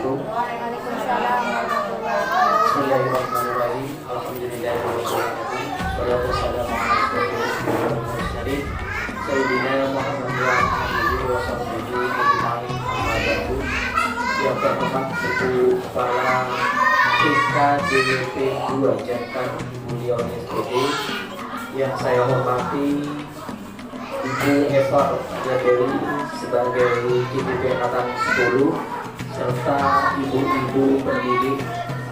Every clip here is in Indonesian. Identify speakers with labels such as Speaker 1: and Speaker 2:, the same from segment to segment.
Speaker 1: wabarakatuh.
Speaker 2: Waalaikumsalam warahmatullahi wabarakatuh.
Speaker 1: Bismillahirrahmanirrahim. Alhamdulillahirrahmanirrahim. Wassalatu wassalamu ala asyrofil mursalin Sayyidina Muhammad wa alihi wa sahbihi ajma'in. Amma ba'du. Yang terhormat Ibu Kepala TKDWP 2 Jantan Ibu Leon SPD, yang saya hormati Ibu Eva Oktaviani sebagai KDP Angkatan 10, serta ibu-ibu pendidik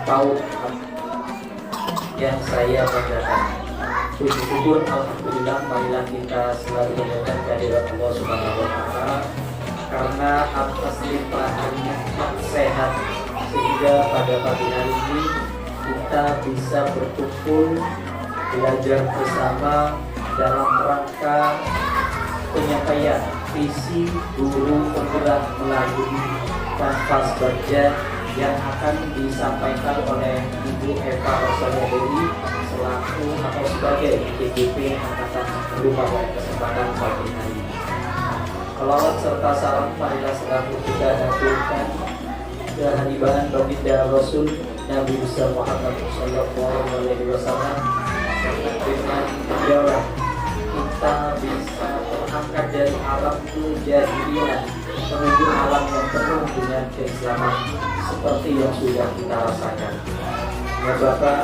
Speaker 1: PAUD yang saya banggakan. Puji syukur alhamdulillah, marilah kita selalu mendengarkan kehadirat Allah Subhanahu wa taala, karena atas limpahan nikmat sehat sehingga pada pagi hari ini kita bisa berkumpul belajar bersama dalam rangka penyampaian visi guru penggerak melalui kanvas baja yang akan disampaikan oleh Ibu Eva Oktaviani selaku atau sebagai KDP Angkatan 10 pada kesempatan pagi hari ini. Selawat serta salam marilah selalu kita haturkan kehadiran baginda Rasul Nabi besar Muhammad Sallallahu Alaihi Wasallam, dengan beliau kita bisa terangkat dari alam kejahilian menuju alam yang penuh dengan keislaman seperti yang sudah kita rasakan. Ya Bapak,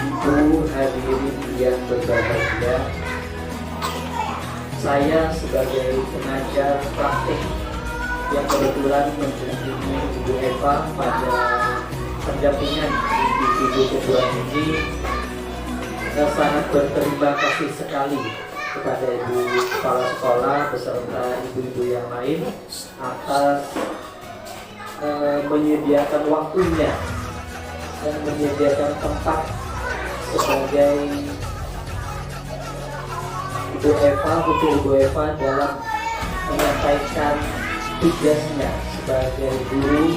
Speaker 1: Ibu hadirin yang berbahagia, saya sebagai pengajar praktik yang kebetulan mendampingi Ibu Eva pada pendampingan individu kedua ini, saya sangat berterima kasih sekali kepada Ibu Kepala Sekolah beserta ibu-ibu yang lain atas menyediakan waktunya dan menyediakan tempat sebagai Ibu Eva dalam menyampaikan tugasnya sebagai guru,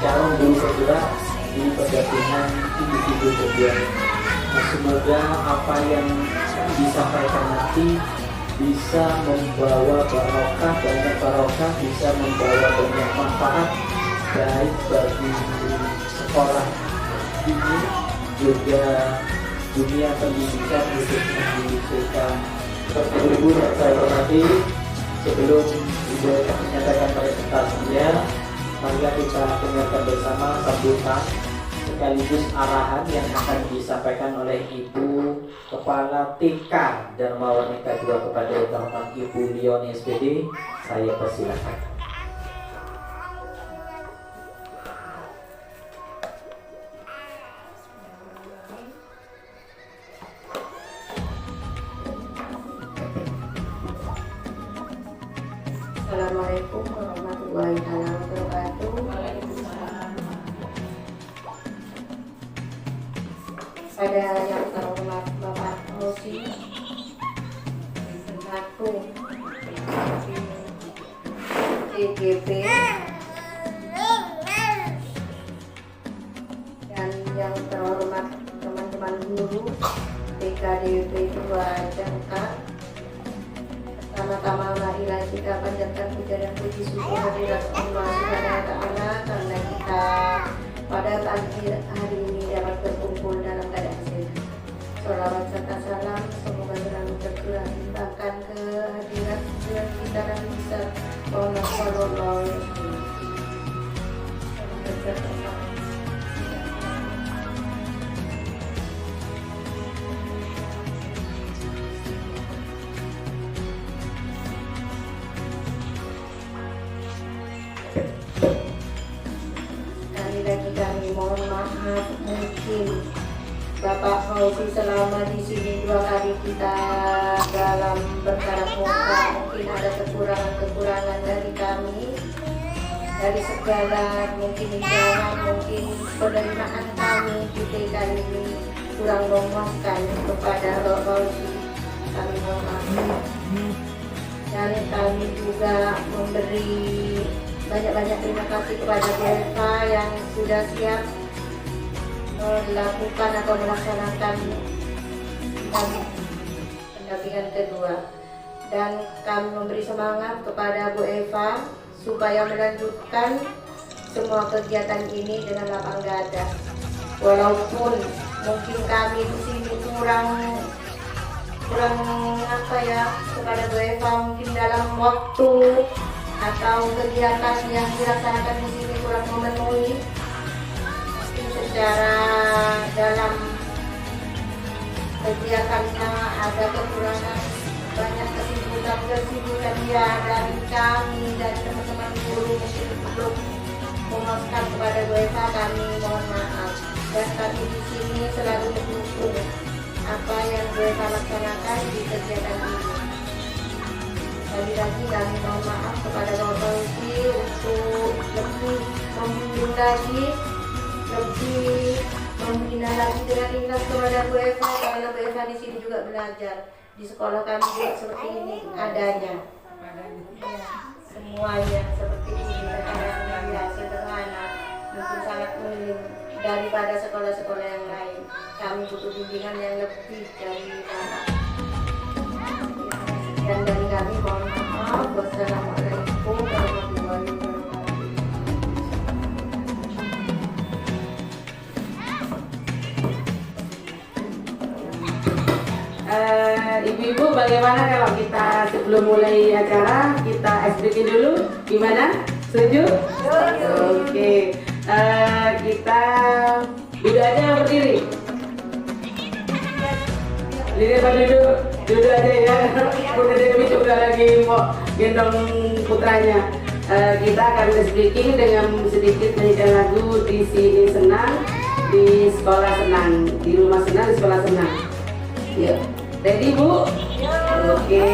Speaker 1: calon guru penggerak di pendampingan individu kedua. Semoga apa yang disampaikan nanti bisa membawa barokah, banyak barokah, bisa membawa banyak manfaat baik bagi sekolah ini juga dunia pendidikan khususnya di TK. Ibu yang saya hormati, sebelum Ibu menyatakan presentasinya, marilah kita dengarkan bersama sambutan sekaligus arahan yang akan disampaikan oleh Ibu Kepala TK Dharma Wanita 2 kepada yang terhormat Ibu Leon SPD. Saya persilakan.
Speaker 2: Assalamualaikum warahmatullahi wabarakatuh. Pada yang terhormat Bapak Rosi selaku CGP dan yang terhormat teman-teman guru TKDWP 2 Jantan, pertama-tama marilah kita panjatkan puja dan puji syukur kehadirat Allah Subhanahu wa taala karena kita pada pagi hari ini dapat berkumpul dalam keadaan sehat. Sholawat serta salam semoga selalu tercurah bahkan ke hadirat kita dan bisa Muhammad Sallallahu Alaihi Wasallam. Kami mohon maaf, mungkin Bapak Fauzi selama di sini 2 kali kita dalam bertatap muka, mungkin ada kekurangan dari kami, dari segala mungkin jalan, mungkin penerimaan kami di TK ini kurang memuaskan kepada Bapak Fauzi. Kami mohon maaf. Dan kami juga memberi banyak-banyak terima kasih kepada Bu Eva yang sudah siap melakukan atau melaksanakan pendampingan kedua, dan kami memberi semangat kepada Bu Eva supaya melanjutkan semua kegiatan ini dengan lapang dada. Walaupun mungkin kami di sini kurang apa ya kepada Bu Eva, mungkin dalam waktu atau kegiatan yang dilaksanakan di sini kurang memenuhi, mungkin secara dalam kegiatannya ada kekurangan, banyak kesibukan dia dari kami, dari teman-teman guru, mungkin belum memuaskan kepada Bu Eva, kami mohon maaf. Dan kami di sini selalu mendukung apa yang Bu Eva laksanakan di kegiatan ini. Lagi-lagi kami mohon maaf kepada Bapak Fauzi untuk lebih membimbing lagi, lebih membina lagi dengan ikhlas kepada Bu Eva, karena Bu Eva di sini juga belajar. Di sekolah kami juga seperti ini adanya. Ya, semuanya seperti ini, adanya sederhana, mungkin sangat minim daripada sekolah-sekolah yang lain. Kami butuh bimbingan yang lebih dari mana. Dan dari kami mohon maaf. Wassalamualaikum warahmatullahi wabarakatuh.
Speaker 3: Ibu-ibu, bagaimana kalau kita sebelum mulai acara kita SBK dulu? Gimana? Setuju? Oke. Kita duduk aja atau berdiri? Berdiri apa duduk? Duduk aja ya. Bunda Dewi juga lagi mau gendong putranya. Kita akan speaking dengan sedikit nyanyikan lagu Di Sini Senang, di Sekolah Senang, di Rumah Senang, di Sekolah Senang. Yuk, ready Bu? Oke.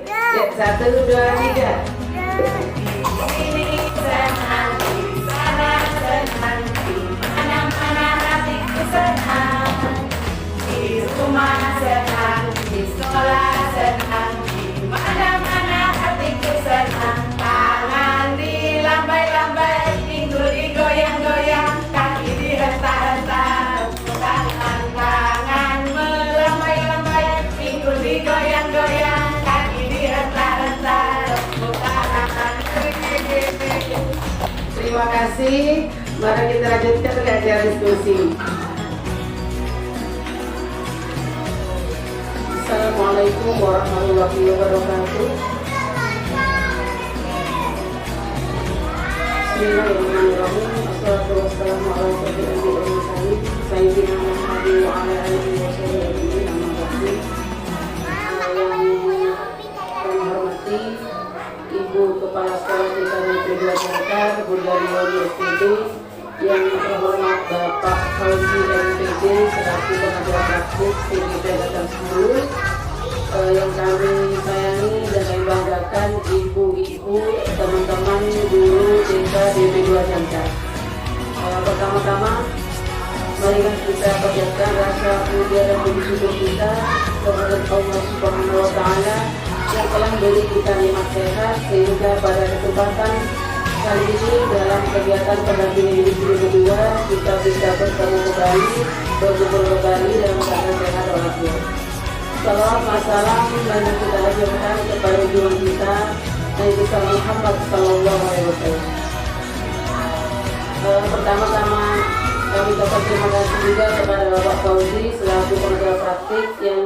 Speaker 3: Ya, 1, 2, 3. Di rumah senang, di sekolah senang, di mana-mana hatiku senang. Tangan dilambai-lambai, pinggul digoyang-goyang, kaki dihentak-hentak, tangan melambai-lambai, pinggul digoyang-goyang, kaki dihentak-hentak, tangan. Terima kasih. Mari kita lanjutkan ke acara diskusi. Assalamualaikum warahmatullahi wabarakatuh. Bismillahirrahmanirrahim. Assalatu wassalamu ala sayyidina Muhammadin wa ala alihi wa sahbihi amma ba'du. Yang kami hormati Ibu Kepala Sekolah TK Negeri 2 Jakarta, Bunda Rioni SPD, yang terhormat Bapak Fauzi MPD selaku pengajar praktik PGP Angkatan 10, yang kami sayangi dan kami banggakan ibu-ibu, teman-teman guru TK DB 2 Jakarta. Pertama-tama, mari kita panjatkan rasa puja dan puji syukur kita kepada Allah Subhanahu wa Ta'ala yang telah beri kita nikmat sehat, sehingga pada kesempatan kali ini dalam kegiatan pendampingan individu kedua kita bisa bertemu kembali, berkumpul kembali dalam keadaan sehat walafiat. Salawat masalah banyak kita ajarkan kepada junjungan kita Nabi besar Muhammad Sallallahu Alaihi Wasallam. Pertama-tama kami ucapkan terima kasih juga kepada Bapak Fauzi selaku pengajar praktik yang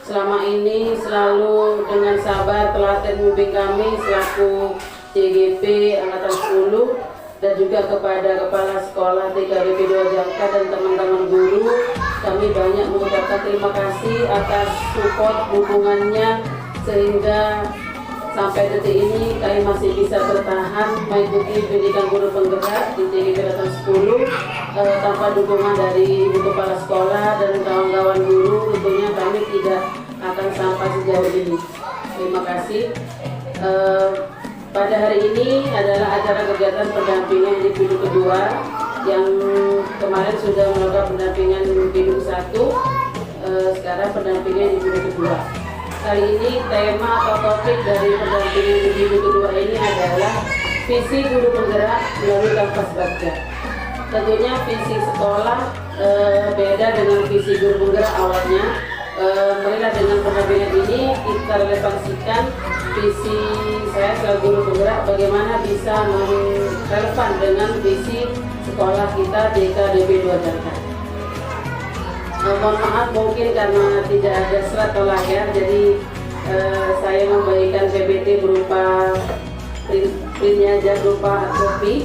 Speaker 3: selama ini selalu dengan sabar telaten membimbing kami selaku CGP Angkatan 10, dan juga kepada Kepala Sekolah TKBP 2 Jakarta dan teman-teman guru. Kami banyak mengucapkan terima kasih atas support dukungannya sehingga sampai detik ini kami masih bisa bertahan mengikuti pendidikan guru penggerak di TKBP Angkatan 10 tanpa dukungan dari Ibu Kepala Sekolah dan kawan-kawan guru. Tentunya kami tidak akan sampai sejauh ini. Terima kasih. Pada hari ini adalah acara kegiatan pendampingan individu kedua yang kemarin sudah melakukan pendampingan individu 1, sekarang pendampingan individu kedua. Kali ini tema atau topik dari pendampingan individu kedua ini adalah visi guru penggerak melalui kanvas baca. Tentunya visi sekolah beda dengan visi guru penggerak awalnya. Marilah dengan pendampingan ini kita refleksikan visi saya sebagai guru penggerak bagaimana bisa relevan dengan visi sekolah kita DKDB 2 Jakarta. Mohon maaf mungkin karena tidak ada serat atau layar, jadi saya membagikan PPT berupa printnya aja berupa hard copy.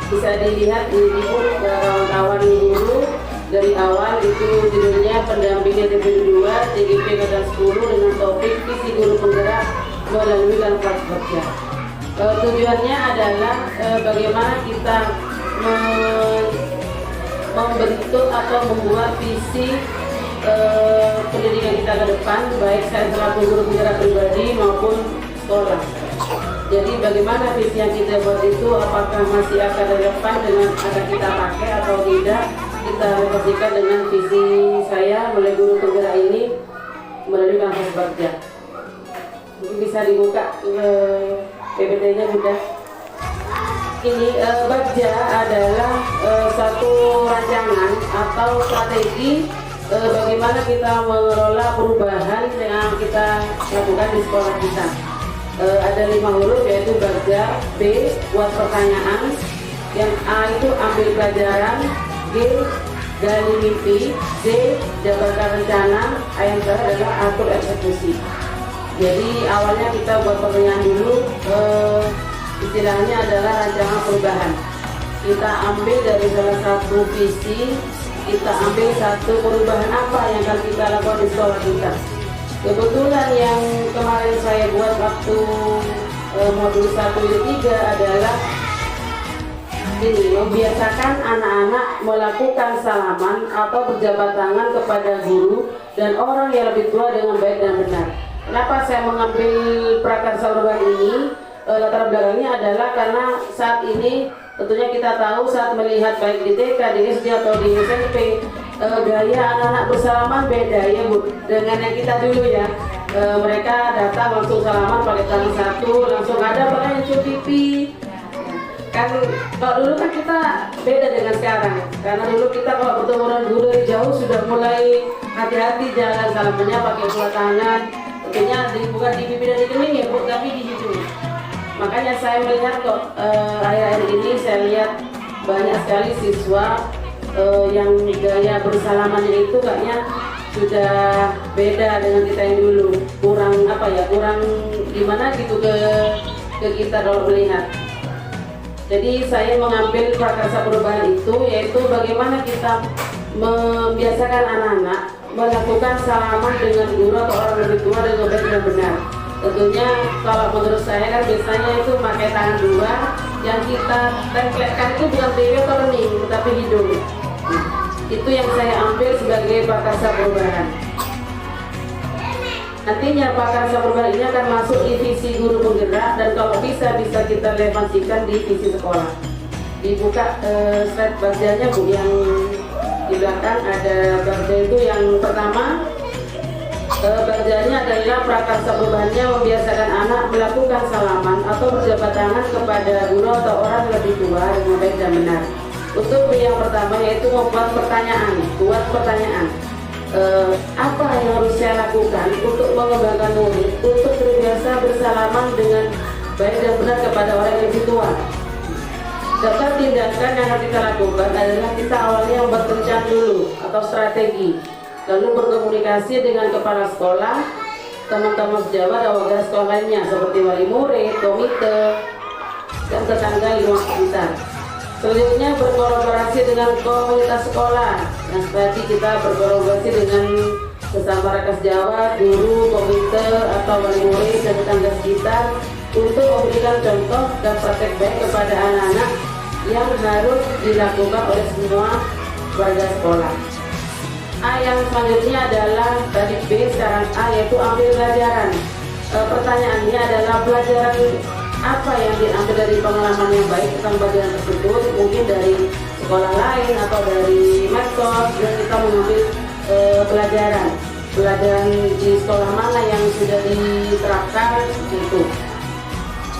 Speaker 3: Bisa dilihat di pun kawan-kawan guru. Dari awal itu judulnya pendampingan DPD 2 TGP Angkatan 10 dengan topik visi guru penggerak melalui kanvas kerja. Tujuannya adalah bagaimana kita membentuk atau membuat visi pendidikan kita ke depan, baik saya selaku guru penggerak pribadi maupun sekolah. Jadi bagaimana visi yang kita buat itu apakah masih akan relevan dengan akan kita pakai atau tidak, kita refleksikan dengan visi saya melalui guru penggerak ini melalui kanvas kerja. Mungkin bisa dibuka PPT-nya sudah. Ini Bagja adalah satu rancangan atau strategi bagaimana kita mengelola perubahan yang kita lakukan di sekolah kita. Ada 5 huruf yaitu Bagja, B buat pertanyaan, yang A itu ambil pelajaran, G gali mimpi, D jabarkan rencana, yang terakhir adalah atur eksekusi. Jadi awalnya kita buat pertanyaan dulu, istilahnya adalah rancangan perubahan. Kita ambil dari salah satu visi, kita ambil satu perubahan apa yang akan kita lakukan di sekolah kita. Kebetulan yang kemarin saya buat waktu modul 1 unit 3 adalah ini, membiasakan anak-anak melakukan salaman atau berjabat tangan kepada guru dan orang yang lebih tua dengan baik dan benar. Kenapa saya mengambil prakarsa perubahan ini? Latar belakangnya adalah karena saat ini tentunya kita tahu saat melihat baik di TK, di SD atau di SMP, gaya anak-anak bersalaman beda ya Bu dengan yang kita dulu ya. Mereka datang langsung salaman pakai tangan satu, langsung ada bahkan yang cium pipi. Kan kalau dulu kan kita beda dengan sekarang, karena dulu kita kalau bertemu dengan guru dari jauh sudah mulai hati-hati jalan salamannya pakai dua tangan, tentunya bukan di pipi dan di kening ya Bu, tapi di hidung. Makanya saya melihat kok akhir-akhir ini saya lihat banyak sekali siswa yang gaya bersalamannya itu kayaknya sudah beda dengan kita yang dulu, kurang apa ya, kurang gimana gitu ke kita kalau melihat. Jadi saya mengambil prakarsa perubahan itu, yaitu bagaimana kita membiasakan anak-anak melakukan salaman dengan guru atau orang lebih tua dengan baik dan benar. Tentunya kalau menurut saya kan biasanya itu pakai tangan dua, yang kita tempelkan itu bukan pipi atau kening, tetapi hidung. Itu yang saya ambil sebagai prakarsa perubahan. Nantinya prakarsa perubahan ini akan masuk di visi guru penggerak, dan kalau bisa kita relevansikan di visi sekolah. Dibuka slide bagiannya Bu, yang di belakang ada bagian itu yang pertama. Bagiannya adalah prakarsa perubahannya membiasakan anak melakukan salaman atau berjabat tangan kepada guru atau orang lebih tua dengan baik dan benar. Untuk yang pertama yaitu membuat pertanyaan, buat pertanyaan. Apa yang harus saya lakukan untuk mengembangkan murid untuk terbiasa bersalaman dengan baik dan benar kepada orang yang lebih tua. Daftar tindakan yang harus kita lakukan adalah kita awalnya membuat rencana dulu atau strategi, lalu berkomunikasi dengan kepala sekolah, teman-teman sejawat dan warga sekolah lainnya seperti wali murid, komite, dan tetangga lingkungan sekitar. Selanjutnya berkolaborasi dengan komunitas sekolah. Nah, tadi kita berkolaborasi dengan sesama rakyat sejawat, guru, komite, atau wali murid dan tetangga sekitar untuk memberikan contoh dan praktek baik kepada anak-anak yang harus dilakukan oleh semua warga sekolah. A yang selanjutnya adalah tadi B, sekarang A, yaitu ambil pelajaran. Pertanyaannya adalah pelajaran apa yang diambil dari pengalaman yang baik tentang pelajaran tersebut, mungkin dari sekolah lain atau dari medsos, dan kita mengambil pelajaran di sekolah mana yang sudah diterapkan gitu.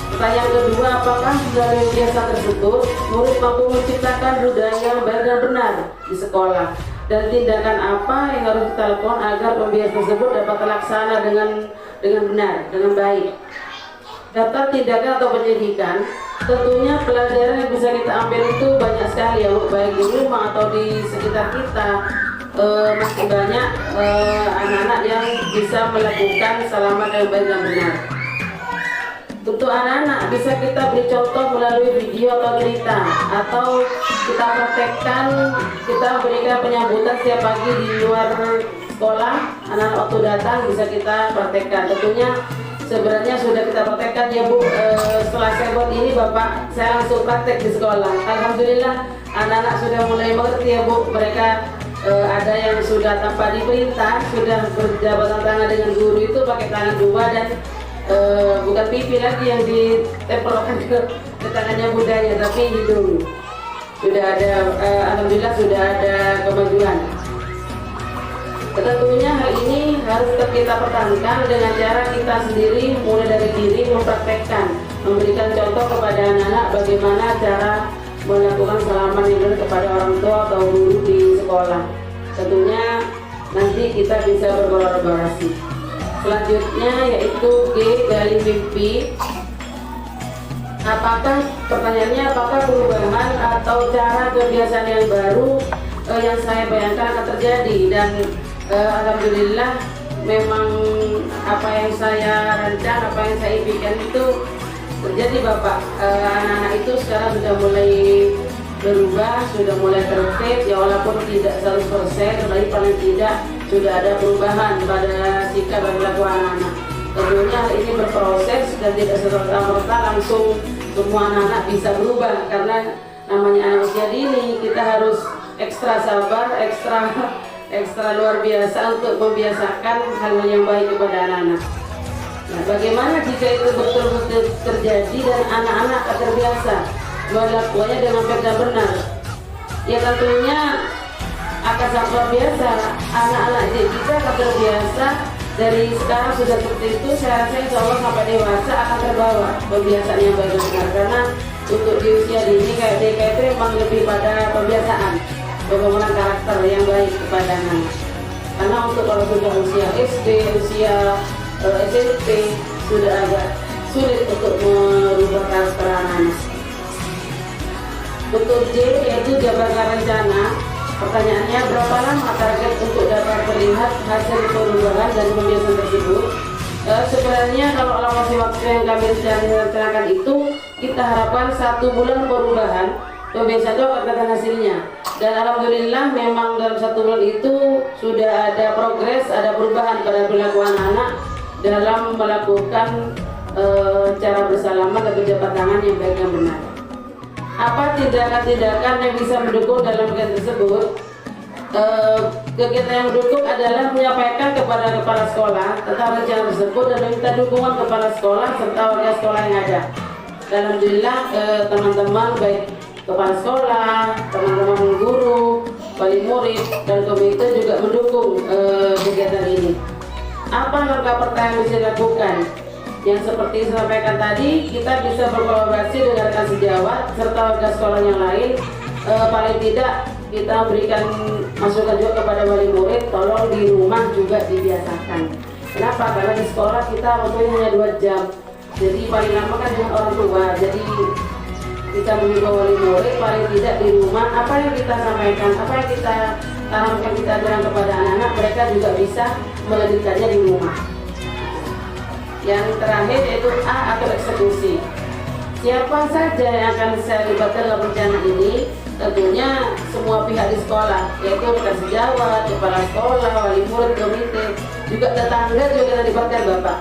Speaker 3: Pertanyaan kedua, apakah dari kegiatan tersebut murid mampu menciptakan budaya yang baik dan benar di sekolah? dan tindakan apa yang harus kita lakukan agar pembiayaan tersebut dapat terlaksana dengan benar, dengan baik. Daftar tindakan atau penyidikan, tentunya pelajaran yang bisa kita ambil itu banyak sekali ya, baik di rumah atau di sekitar kita. Masih banyak anak-anak yang bisa melakukan selama dengan baik dan benar. Untuk anak-anak bisa kita beri contoh melalui video atau cerita, atau kita praktekkan, kita berikan penyambutan setiap pagi di luar sekolah. Anak-anak waktu datang bisa kita praktekkan. Tentunya sebenarnya sudah kita praktekkan ya Bu. Setelah saya buat ini Bapak, saya langsung praktek di sekolah. Alhamdulillah anak-anak sudah mulai mengerti ya Bu. Mereka ada yang sudah tanpa diperintah, sudah berjabat tangan dengan guru itu pakai tangan dua dan bukan pipi lagi yang ditempelkan ke tangannya budaya, tapi hidung. Sudah ada, alhamdulillah sudah ada kemajuan. Tentunya hal ini harus kita pertahankan dengan cara kita sendiri, mulai dari diri mempraktekkan, memberikan contoh kepada anak-anak bagaimana cara melakukan salaman yang benar kepada orang tua atau guru di sekolah. Tentunya nanti kita bisa berkolaborasi. Selanjutnya yaitu G, gali mimpi. Pertanyaannya apakah perubahan atau cara kebiasaan yang baru yang saya bayangkan akan terjadi, dan alhamdulillah memang apa yang saya rancang, apa yang saya impikan itu terjadi Bapak. Anak-anak itu sekarang sudah mulai berubah, sudah mulai tertib ya, walaupun tidak 100%, tapi paling tidak sudah ada perubahan pada sikap dan perilaku anak-anak. Tentunya hal ini berproses dan tidak serta-merta langsung semua anak-anak bisa berubah, karena namanya anak usia dini, kita harus ekstra sabar, ekstra luar biasa untuk membiasakan hal-hal yang baik kepada anak-anak. Nah, bagaimana jika itu betul-betul terjadi dan anak-anak terbiasa melakukannya dengan baik dan benar? Ya tentunya akan sangat luar biasa. Anak-anak kita akan terbiasa dari sekarang sudah seperti itu. Saya rasa insya Allah sampai dewasa akan terbawa kebiasaan yang baik dan benar, karena untuk di usia dini kayak DK itu memang lebih pada pembiasaan, pembangunan karakter yang baik kepada anak. Karena untuk kalau sudah usia SD, usia SMP sudah agak sulit untuk merubah karakter anak. Untuk J yaitu jabarkan rencana. Pertanyaannya, berapa lama target untuk dapat terlihat hasil perubahan dari pembiasaan tersebut? Sebenarnya kalau alokasi waktu yang kami rencanakan itu kita harapkan 1 bulan perubahan, pembiasaan itu akan kelihatan hasilnya. Dan alhamdulillah memang dalam 1 bulan itu sudah ada progres, ada perubahan pada perilaku anak-anak dalam melakukan cara bersalaman dan berjabat tangan yang baik dan benar. Apa tindakan-tindakan yang bisa mendukung dalam kegiatan tersebut? Kegiatan yang mendukung adalah menyampaikan kepada kepala sekolah tentang rencana tersebut dan meminta dukungan kepala sekolah serta warga sekolah yang ada. Dan alhamdulillah teman-teman baik kepala sekolah, teman-teman guru, wali murid dan komite juga mendukung kegiatan ini. Apa langkah pertama yang bisa dilakukan? Yang seperti saya sampaikan tadi, kita bisa berkolaborasi dengan rekan sejawat serta warga sekolah yang lain. Paling tidak kita berikan masukan juga kepada wali murid, tolong di rumah juga dibiasakan. Kenapa? Karena di sekolah kita waktunya hanya 2 jam, jadi paling lama kan dengan orang tua. Jadi kita mengimbau wali murid paling tidak di rumah, apa yang kita sampaikan, apa yang kita tanamkan, kita ajarkan kepada anak-anak, mereka juga bisa melanjutkannya di rumah. Yang terakhir yaitu A atau eksekusi. Siapa saja yang akan saya libatkan dalam rencana ini? Tentunya semua pihak di sekolah, yaitu rekan sejawat, kepala sekolah, wali murid, komite, juga tetangga juga kita libatkan Bapak.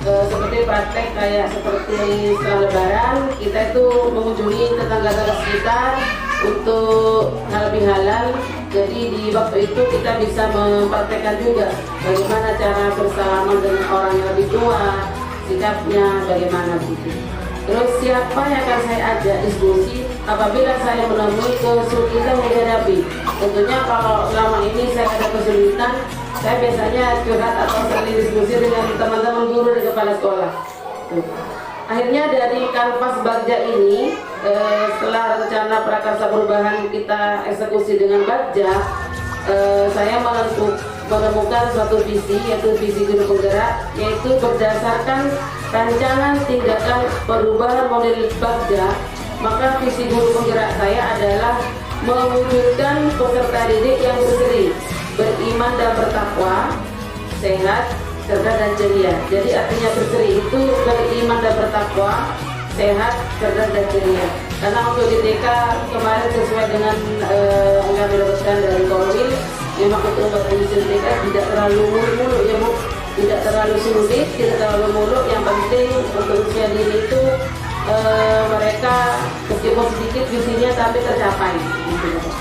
Speaker 3: Seperti praktek kayak seperti setelah lebaran, kita itu mengunjungi tetangga-tetangga sekitar untuk halal. Jadi di waktu itu kita bisa mempraktekkan juga bagaimana cara bersalaman dengan orang yang lebih tua, sikapnya bagaimana begitu. Terus siapa yang akan saya ajak diskusi apabila saya menemui kesulitan menghadapi? Tentunya kalau selama ini saya ada kesulitan, saya biasanya curhat atau sering diskusi dengan teman-teman guru dan kepala sekolah. Akhirnya dari kanvas Bagja ini, setelah rencana prakarsa perubahan kita eksekusi dengan Bagja, saya menemukan suatu visi, yaitu visi guru penggerak, yaitu berdasarkan rancangan tindakan perubahan model Bagja. Maka visi guru penggerak saya adalah mewujudkan peserta didik yang berseri, beriman dan bertakwa, sehat, cerdas dan ceria. Jadi artinya berseri itu beriman dan bertakwa, sehat, cerdas dan ceria. Karena untuk di TK kemarin sesuai dengan yang kami dapatkan dari Korwil, memang untuk menyusun TK tidak terlalu muluk ya Bu, tidak terlalu sulit, tidak terlalu muluk. Yang penting untuk usia dini itu mereka meskipun sedikit visinya tapi tercapai. Gitu.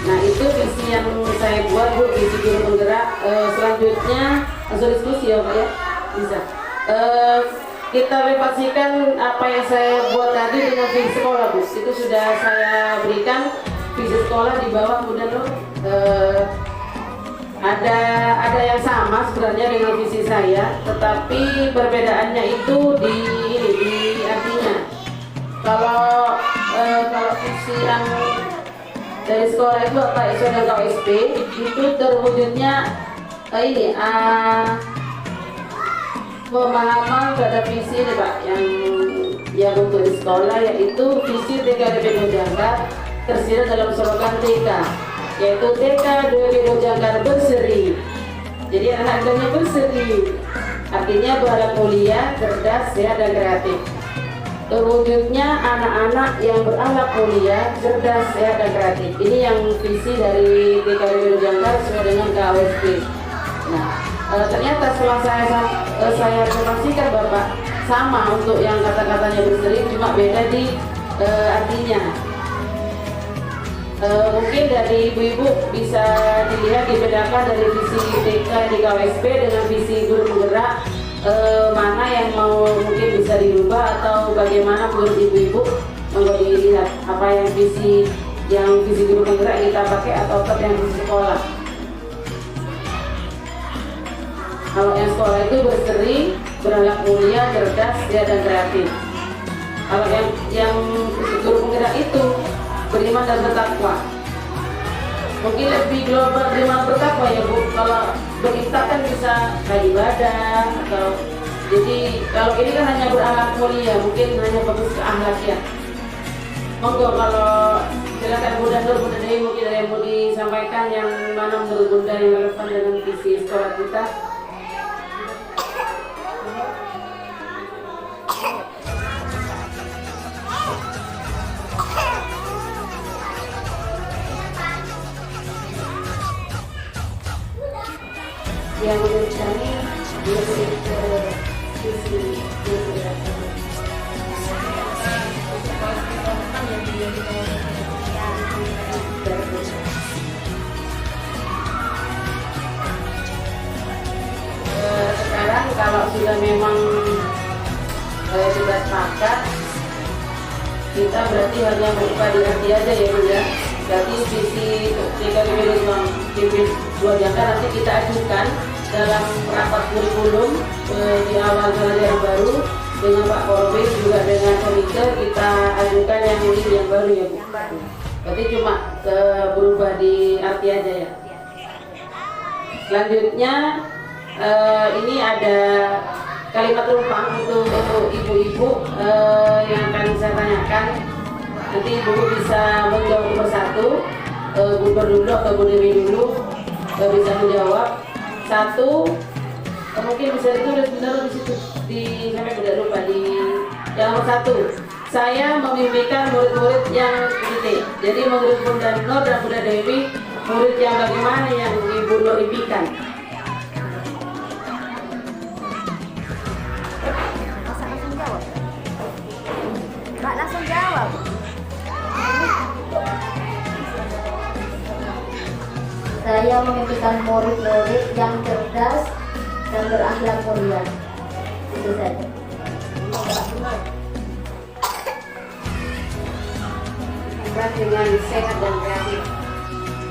Speaker 3: Nah itu visi yang saya buat Bu, visi guru penggerak. Selanjutnya langsung diskusi ya Pak ya, bisa. Kita refleksikan apa yang saya buat tadi dengan visi sekolah Bu. Itu sudah saya berikan visi sekolah di bawah kemudian loh. Ada yang sama sebenarnya dengan visi saya, tetapi perbedaannya itu di artinya. Kalau visi yang dari sekolah itu Pak ISO dan KOSP itu terwujudnya pemahaman pada visi ini Pak yang untuk di sekolah, yaitu visi TK DPD Jangkar tersirat dalam slogan TK, yaitu TK DPD Jangkar berseri. Jadi anak-anaknya berseri, artinya berharap mulia, cerdas, sehat dan kreatif. Terwujudnya anak-anak yang berakhlak mulia, cerdas, sehat dan kreatif. Ini yang visi dari TK DPD Jangkar sesuai dengan KOSP. Nah, ternyata setelah saya informasikan Bapak, sama untuk yang kata-katanya berseri, cuma beda di artinya. Mungkin dari ibu-ibu bisa dilihat dibedakan dari visi TK di KOSP dengan visi guru penggerak, mana yang mau mungkin bisa dirubah atau bagaimana menurut ibu-ibu. Monggo dilihat apa yang visi guru penggerak kita pakai atau tetap yang visi sekolah. Kalau yang sekolah itu berseri, berakhlak mulia, cerdas, sehat dan kreatif. Kalau yang guru penggerak itu beriman dan bertakwa. Mungkin lebih global beriman bertakwa ya Bu. Kalau berita kan bisa ibadah atau jadi kalau ini kan hanya berakhlak mulia, mungkin hanya fokus ke akhlak ya. Monggo kalau silakan Bunda Nur, Bunda Dewi, mungkin ada yang mau disampaikan yang mana menurut Bunda yang relevan dengan visi sekolah kita. Yang menurut kami lebih ke visi sekarang kalau sudah memang sudah sepakat, kita berarti hanya berubah di arti aja ya Bu ya. Berarti visi DPD 2 Jangkar nanti kita ajukan dalam rapat kurikulum di awal pelajaran baru dengan Pak Korwil juga dengan komite, kita ajukan yang ini yang baru ya Bu. Berarti cuma berubah di arti aja ya. Selanjutnya ini ada kalimat rumpang untuk ibu-ibu yang akan saya tanyakan. Nanti ibu bisa menjawab persatu, Bu dulu atau Bu Dewi dulu bisa menjawab. Satu, mungkin bisa ditulis benar di situ, sampai tidak lupa di yang nomor 1. Saya memimpikan murid-murid yang titik. Jadi menurut Bunda Nur dan Bunda Dewi, murid yang bagaimana yang Ibu Nur impikan?
Speaker 2: Langsung jawab. Mbak langsung jawab. Saya memimpikan murid-murid yang cerdas dan berakhlak mulia. Itu saja.
Speaker 3: Dengan sehat dan kreatif.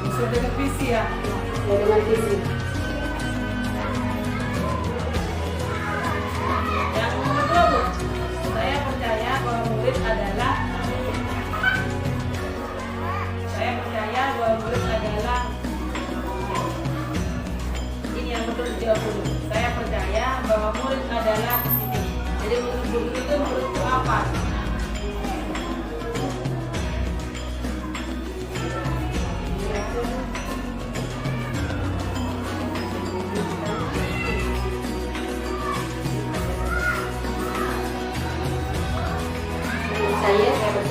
Speaker 4: Sesuai dengan visi ya.
Speaker 3: Sesuai dengan visi.
Speaker 4: Yang nomor 2 Bu, saya percaya bahwa murid adalah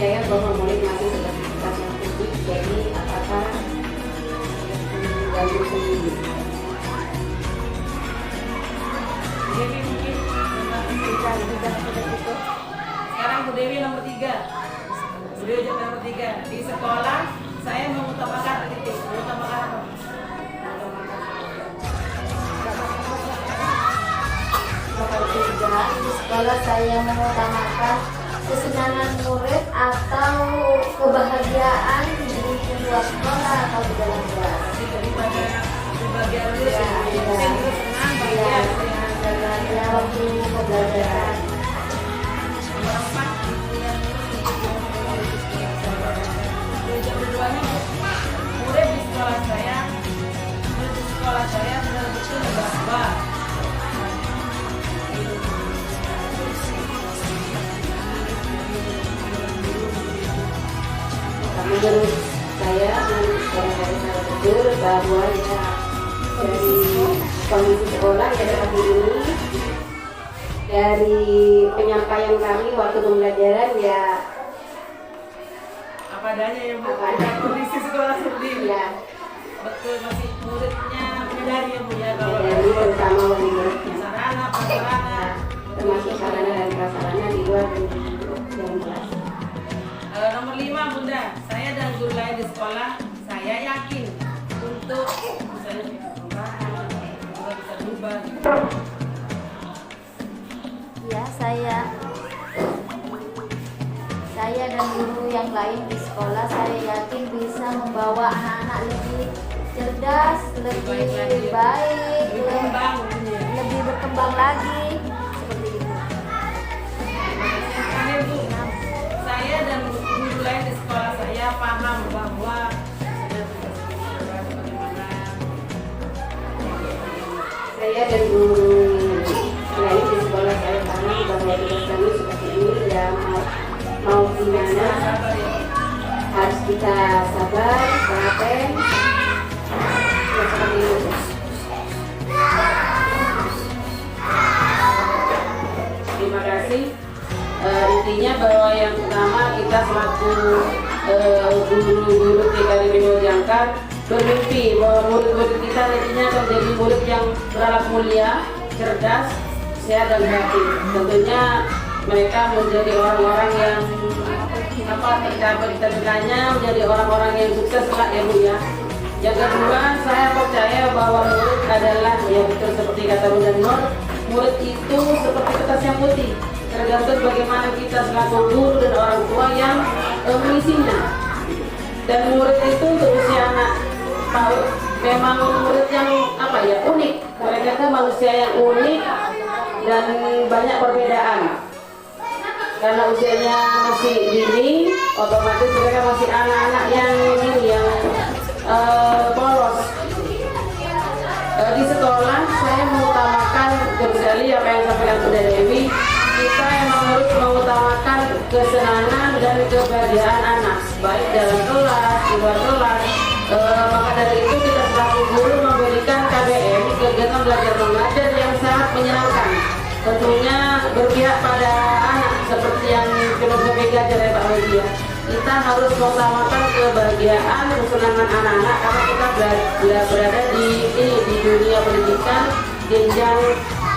Speaker 3: percaya bahwa murid masih seperti kitab yang putih, jadi apakah mengganggu sendiri.
Speaker 4: Dewi mungkin sekarang Bu Dewi nomor 3. Bu Dewi nomor 3. Di sekolah saya mengutamakan titik. Mengutamakan apa?
Speaker 2: Nomor 3, di sekolah saya mengutamakan kesenangan murid atau kebahagiaan di luar sekolah atau di dalam kelas.
Speaker 4: Daripada di bagian itu
Speaker 2: Ya,
Speaker 4: mungkin terus senang bahagia dengan
Speaker 2: ya, waktu pembelajaran.
Speaker 4: nomor 4. Yang keduanya murid di sekolah saya benar-benar bahwa
Speaker 3: Menurut saya sangat betul bahwa ya dari kondisi sekolah ya seperti ini, dari penyampaian kami waktu pembelajaran ya
Speaker 4: apa adanya ya Bu,
Speaker 3: Apa adanya.
Speaker 4: kondisi sekolah seperti ini.
Speaker 3: ya
Speaker 4: Betul, masih muridnya menyadari ya Bu ya kalau
Speaker 3: dari terutama murid-muridnya,
Speaker 4: sarana prasarana
Speaker 3: termasuk sarana dan prasarana di luar dan di dalam kelas.
Speaker 4: Nomor 5 Bunda, saya dan guru lain di sekolah saya yakin untuk misalnya bisa berubah.
Speaker 2: Ya, saya dan guru yang lain di sekolah saya yakin bisa membawa anak-anak lebih cerdas, lebih baik,
Speaker 4: Berkembang ya.
Speaker 2: lebih berkembang lagi seperti itu.
Speaker 4: Terakhir Bu, saya dan guru lain di sekolah saya paham bahwa bagaimana
Speaker 3: Saya dan guru lain di sekolah saya paham bahwa tugas kami seperti ini ya, mau gimana
Speaker 4: sabar ya.
Speaker 3: harus kita sabar, telaten, ya seperti itu. Terima kasih. Intinya bahwa yang pertama kita selaku guru-guru TK Bina Jangkar bermimpi bahwa murid-murid kita nantinya akan menjadi murid yang berakhlak mulia, cerdas, sehat dan hati. Tentunya mereka menjadi orang-orang yang tercapainya menjadi orang-orang yang sukses kelak ya Bu ya. Yang kedua, saya percaya bahwa murid adalah ya betul seperti kata Bunda Nur, murid itu seperti kertas yang putih, tergantung bagaimana kita selaku guru dan orang tua yang mengisinya. Dan murid itu untuk usia anak PAUD memang murid yang unik. Mereka itu manusia yang unik dan banyak perbedaan. Karena usianya masih dini, otomatis mereka masih anak-anak yang polos. Di sekolah saya mengutamakan sekali apa yang sampaikan Bunda Dewi. Kita emang harus mengutamakan kesenangan dan kebahagiaan anak, baik dalam kelas, di luar kelas. Maka dari itu kita selaku guru memberikan KBM, kegiatan belajar mengajar yang sangat menyenangkan. Tentunya berpihak pada anak seperti yang filosofi belajar ya Pak Media. Kita harus mengutamakan kebahagiaan, kesenangan anak-anak karena kita berada di dunia pendidikan, jenjang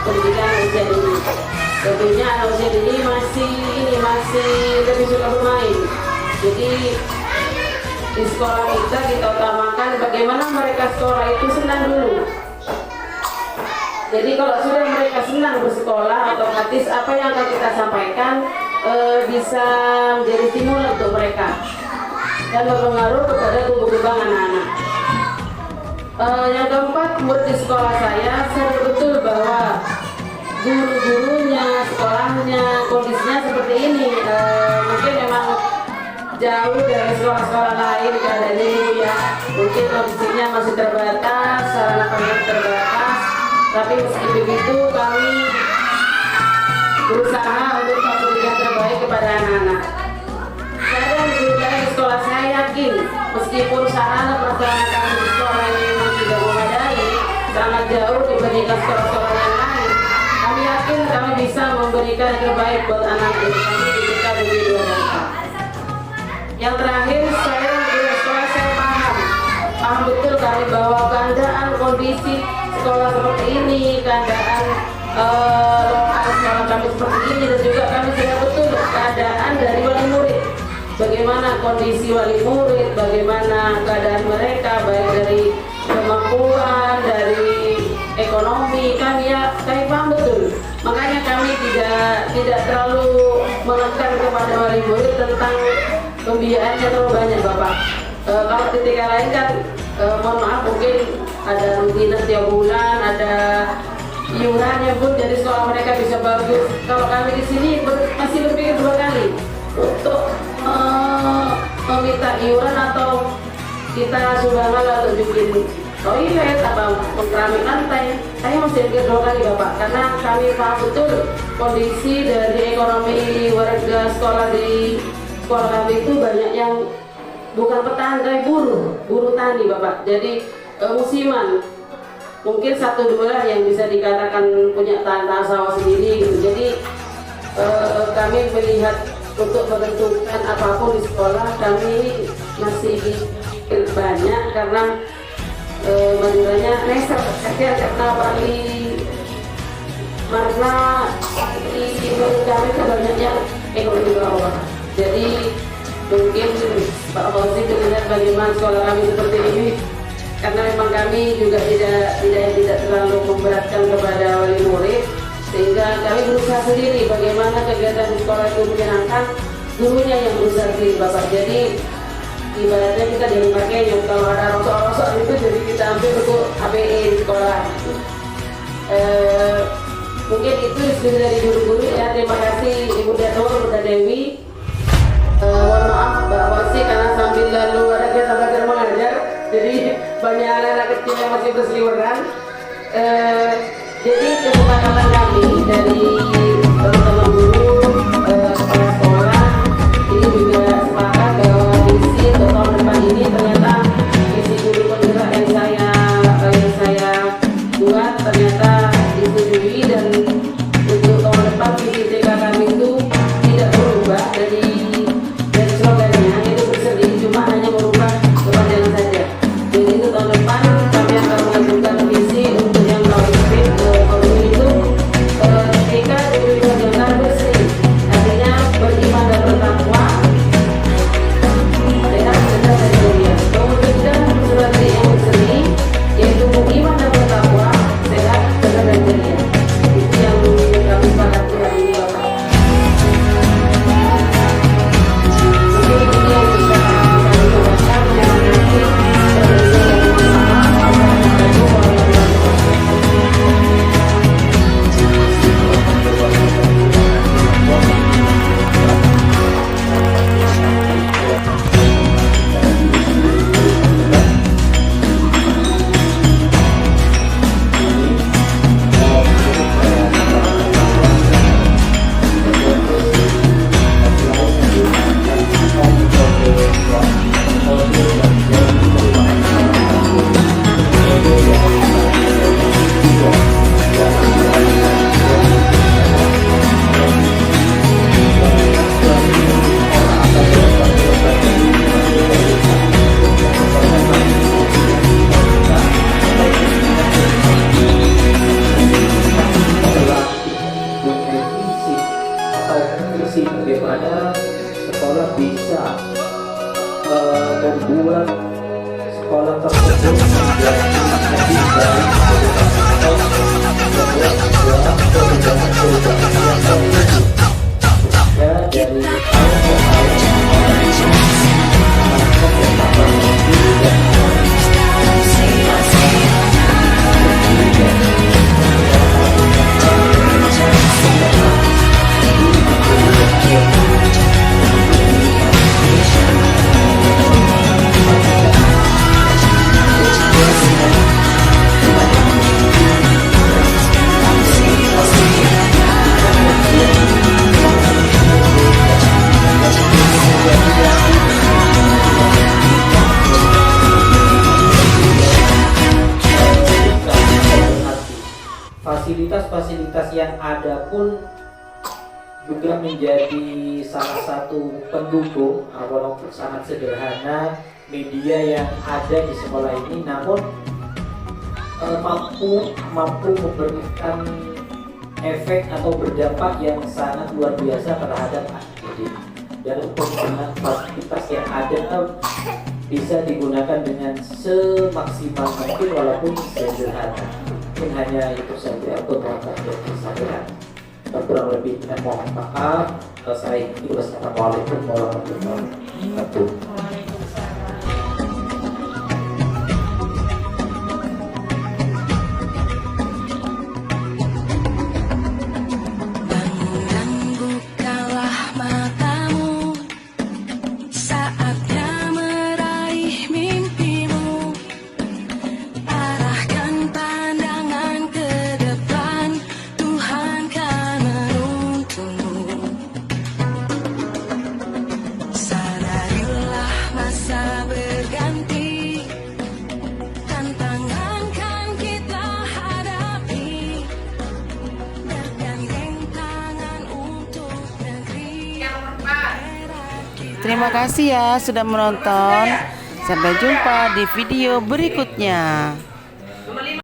Speaker 3: pendidikan usia dini. Tentunya anak usia dini masih lebih suka bermain. Jadi di sekolah kita utamakan bagaimana mereka sekolah itu senang dulu. Jadi kalau sudah mereka senang bersekolah, otomatis apa yang akan kita sampaikan bisa menjadi stimulan untuk mereka dan berpengaruh kepada tumbuh kembang anak-anak. Yang keempat, murid di sekolah saya sadar betul bahwa guru-gurunya, sekolahnya, kondisinya seperti ini. Mungkin memang jauh dari sekolah-sekolah lain keadaan ini ya. Mungkin kondisinya masih terbatas, sarana pendidikan terbatas. Tapi meski begitu kami berusaha untuk memberikan terbaik kepada anak-anak. Saya dan guru lain di sekolah saya yakin meskipun sarana prasarana kami di sekolah ini memang tidak memadai, sangat jauh dibandingkan sekolah-sekolah yang lain. Kami yakin kami bisa memberikan yang terbaik buat anak-anak kami di TK Bina Jangkar. sekolah seperti ini, keadaan sekolah kami seperti ini, dan juga kami sudah betul keadaan dari wali murid. Bagaimana kondisi wali murid, bagaimana keadaan mereka, baik dari kemampuan, dari ekonomi, kami paham betul. Makanya kami tidak terlalu menekan kepada wali murid tentang pembiayaannya terlalu banyak, Bapak. Kalau ketika lain kan, mohon maaf, mungkin ada rutinitas tiap bulan, ada iurannya pun, jadi sekolah mereka bisa bagus. Kalau kami di sini masih berpikir 2 kali untuk meminta iuran atau kita sumbangan lalu bikin toilet atau keramik lantai. Saya masih berpikir 2 kali, Bapak, karena kami paham betul kondisi dari ekonomi warga sekolah di sekolah kami itu banyak yang bukan petani tapi buruh tani, Bapak. Jadi musiman, mungkin 1-2 yang bisa dikatakan punya tanah sawah sendiri gitu. Jadi kami melihat untuk menentukan apapun di sekolah kami masih banyak karena menurutnya neser karena kami kebanyakan ekonomi bawah. Jadi mungkin Pak Fauzi melihat bagaimana sekolah kami seperti ini, karena memang kami juga tidak terlalu memberatkan kepada wali murid, sehingga kami berusaha sendiri bagaimana kegiatan di sekolah itu menyenangkan, gurunya yang berusaha sendiri, Bapak. Jadi ibaratnya kita jadi pakainya, kalau ada rosok-rosok itu jadi kita ambil untuk APE di sekolah. Mungkin itu dari guru-guru ya. Terima kasih Ibu Dato, Bunda Dewi. Mohon maaf Mbak Fauzi karena sambil lalu ada kita belajar mengajar, jadi banyak anak kecil yang masih berseliweran. Jadi kesepakatan kami dari teman-teman guru, kepala sekolah ini juga sepakat bahwa visi untuk tahun depan ini ternyata visi guru penggerak yang saya buat ternyata disetujui, dan untuk tahun depan visi TK kami itu tidak berubah dari slogannya, itu bersedih, cuma hanya merubah kepanjangan saja. Jadi itu tahun depan kami akan mengajukan visi untuk yang KWP itu TK Dwi Jangan Bersih, artinya beriman dan bertakwa, sehat, sedar dan mulia. Mewujudkan seperti yang bersih, yaitu beriman dan bertakwa, sehat, sedar dan mulia. Itu yang kami sepakati hari ini, Bapak.
Speaker 1: Bagaimana sekolah bisa membuat sekolah tersebut menjadi lebih baik atau membuat sebuah perubahan yang positif ya, dari hal ke hal fasilitas-fasilitas yang ada pun juga menjadi salah satu pendukung, walaupun sangat sederhana, media yang ada di sekolah ini. Namun mampu memberikan efek atau berdampak yang sangat luar biasa terhadap anak didik. Dan untuk dengan fasilitas yang ada bisa digunakan dengan semaksimal mungkin walaupun sederhana. Mungkin hanya itu saja untuk mengangkat kesadaran. Kurang lebih mohon maaf. Saya Wassalamualaikum warahmatullahi wabarakatuh.
Speaker 3: Terima kasih ya sudah menonton. Sampai jumpa di video berikutnya.